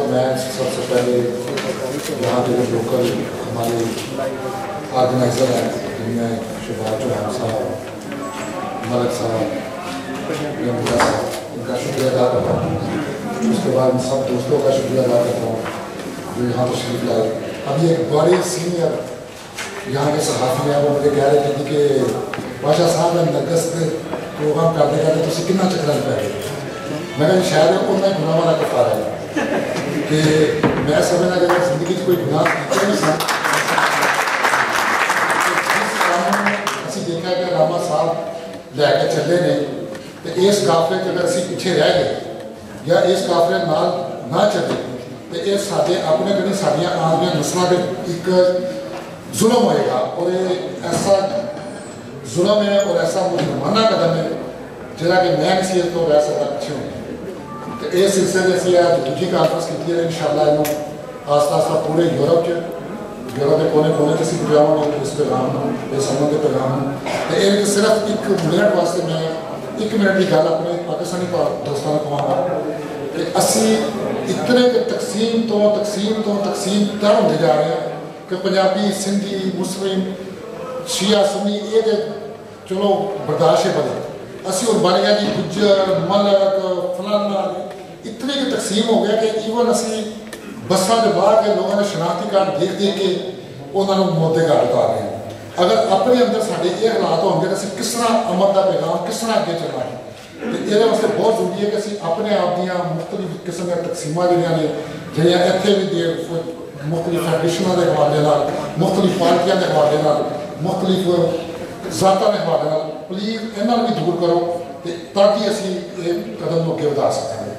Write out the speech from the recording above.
मैं सबसे पहले यहाँ के लोकल हमारे ऑर्गेनाइज़र हैं जिनमें शुभार चौहान साहब, मलक साहब, यमुना साहब, इनका शुक्रिया अदा करता हूँ। उसके बाद सब दोस्तों का शुक्रिया अदा करता हूँ जो यहाँ तशरीफ लाए। अभी एक बड़े सीनियर यहाँ के सहाफ़ी हैं, वो मुझे कह रहे थे कि बादशाह साहब ने नरगस प्रोग्राम करते करते तुम कितना चक्कर पै गए। मैं कहा शायद उन्हें गुनाह वाला कफारा है कि मैं समझना कि जिंदगी कोई गुनाह किया नहीं सा असी देखा कि रामा साहब लैके चले ने तो इस काफले अगर असी पिछे रह गए या इस काफले नाल ना चले तो ये साडे अपने कभी साडियां आने वाली नस्लों के एक जुल्म होएगा और ऐसा जुल्म है और ऐसा मुसलमाना कदम है जिहड़ा कि मैं किसी तो रह सकता पिछे होने। तो इस सिलसिले से अज दूजी कानफ्रेंस की है इंशाअल्लाह इन्हों आस्ता आस्ता पूरे यूरोप के कोने कोने से असीं पहुँचावांगे इस पैगाम इस अमन के पैगाम। तो ये सिर्फ एक मिनट वास्ते मैं 1 मिनट की गल अपने पाकिस्तानी दोस्तों को कहांगा कि असी इतने तकसीम तर होंगे जा रहे हैं कि पंजाबी, सिंधी, मुस्लिम, शिया, सुन्नी ये चलो बर्दाश्त है बने असी और बन गया जी गुज्जर, मलक, फलाना इतने की तकसीम हो गया कि ईवन असी बसा के बाहर के लोगों ने शनाख्ती कार्ड देख के उन्होंने मुद्दे का उतार रहे हैं। अगर अपने अंदर साढ़े ये हालात होंगे तो असी किस तरह अमन का पैगाम किस तरह अगे चलना है। तो ये वास्ते बहुत जरूरी है कि असी अपने आप दियाँ मुख्तलिफ किस्म दी तकसीमां जिहड़ियां ने जिहड़ियां इत्थे भी दे मुख्तलिफ फेडरेशनों के हवाले नाल, मुख्तलिफ पार्टियां के हवाले नाल, मुख्तलिफ ज़ातां के हवाले नाल प्लीज़ इन्हां नूं भी दूर करो ताकि असी ये कदम अगे वधा सकांगे।